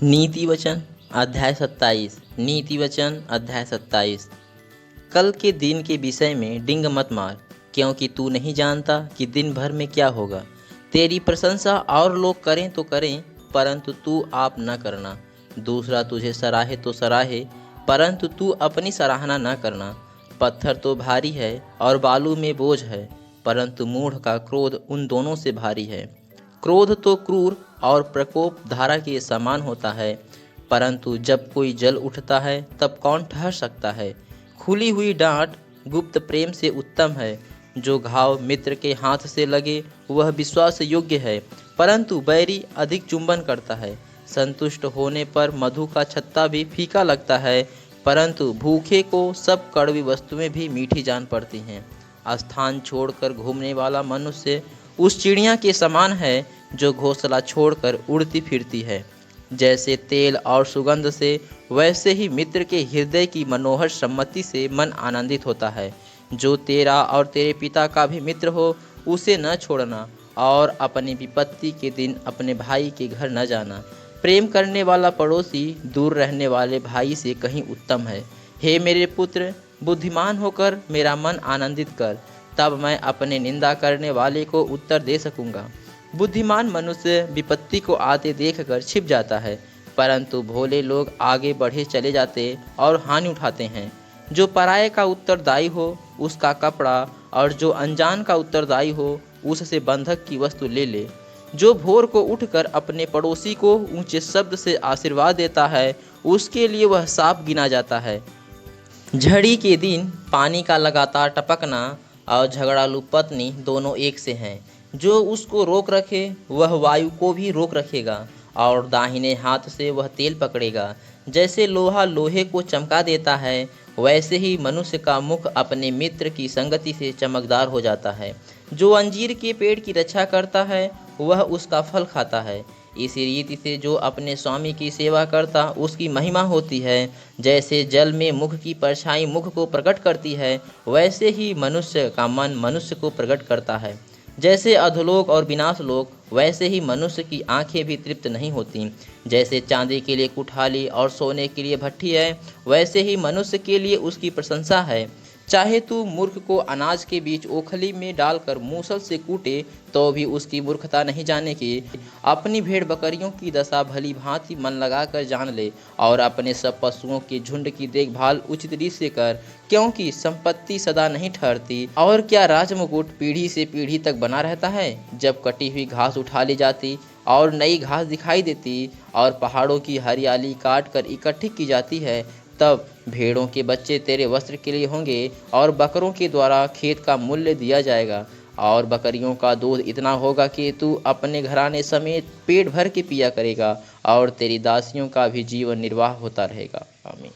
नीति वचन अध्याय 27। नीति वचन अध्याय 27। कल के दिन के विषय में डिंग मत मार, क्योंकि तू नहीं जानता कि दिन भर में क्या होगा। तेरी प्रशंसा और लोग करें तो करें, परंतु तू आप न करना। दूसरा तुझे सराहे तो सराहे, परंतु तू अपनी सराहना न करना। पत्थर तो भारी है और बालू में बोझ है, परंतु मूढ़ का क्रोध उन दोनों से भारी है। क्रोध तो क्रूर और प्रकोप धारा के समान होता है, परंतु जब कोई जल उठता है तब कौन ठहर सकता है। खुली हुई डांट गुप्त प्रेम से उत्तम है। जो घाव मित्र के हाथ से लगे वह विश्वास योग्य है, परंतु बैरी अधिक चुंबन करता है। संतुष्ट होने पर मधु का छत्ता भी फीका लगता है, परंतु भूखे को सब कड़वी वस्तुएं भी मीठी जान पड़ती हैं। स्थान छोड़कर घूमने वाला मनुष्य उस चिड़िया के समान है जो घोंसला छोड़कर उड़ती फिरती है। जैसे तेल और सुगंध से, वैसे ही मित्र के हृदय की मनोहर सम्मति से मन आनंदित होता है। जो तेरा और तेरे पिता का भी मित्र हो, उसे न छोड़ना, और अपनी विपत्ति के दिन अपने भाई के घर न जाना। प्रेम करने वाला पड़ोसी दूर रहने वाले भाई से कहीं उत्तम है। हे मेरे पुत्र, बुद्धिमान होकर मेरा मन आनंदित कर, तब मैं अपने निंदा करने वाले को उत्तर दे सकूंगा। बुद्धिमान मनुष्य विपत्ति को आते देखकर छिप जाता है, परंतु भोले लोग आगे बढ़े चले जाते और हानि उठाते हैं। जो पराये का उत्तरदायी हो उसका कपड़ा, और जो अनजान का उत्तरदायी हो उससे बंधक की वस्तु ले ले। जो भोर को उठकर अपने पड़ोसी को ऊंचे शब्द से आशीर्वाद देता है, उसके लिए वह साफ गिना जाता है। झड़ी के दिन पानी का लगातार टपकना और झगड़ालू पत्नी दोनों एक से हैं। जो उसको रोक रखे वह वायु को भी रोक रखेगा, और दाहिने हाथ से वह तेल पकड़ेगा। जैसे लोहा लोहे को चमका देता है, वैसे ही मनुष्य का मुख अपने मित्र की संगति से चमकदार हो जाता है। जो अंजीर के पेड़ की रक्षा करता है वह उसका फल खाता है। इसी रीति से जो अपने स्वामी की सेवा करता उसकी महिमा होती है। जैसे जल में मुख की परछाई मुख को प्रकट करती है, वैसे ही मनुष्य का मन मनुष्य को प्रकट करता है। जैसे अधोलोक और विनाशलोक, वैसे ही मनुष्य की आंखें भी तृप्त नहीं होती। जैसे चांदी के लिए कुठाली और सोने के लिए भट्ठी है, वैसे ही मनुष्य के लिए उसकी प्रशंसा है। चाहे तू मूर्ख को अनाज के बीच ओखली में डालकर मूसल से कूटे, तो भी उसकी मूर्खता नहीं जाने की। अपनी भेड़ बकरियों की दशा भली भांति मन लगाकर जान ले, और अपने सब पशुओं के झुंड की देखभाल उचित रीति से कर, क्योंकि संपत्ति सदा नहीं ठहरती, और क्या राजमुकुट पीढ़ी से पीढ़ी तक बना रहता है। जब कटी हुई घास उठा ली जाती और नई घास दिखाई देती, और पहाड़ों की हरियाली काट कर इकट्ठी की जाती है, तब भेड़ों के बच्चे तेरे वस्त्र के लिए होंगे, और बकरों के द्वारा खेत का मूल्य दिया जाएगा। और बकरियों का दूध इतना होगा कि तू अपने घराने समेत पेट भर के पिया करेगा, और तेरी दासियों का भी जीवन निर्वाह होता रहेगा। आमीन।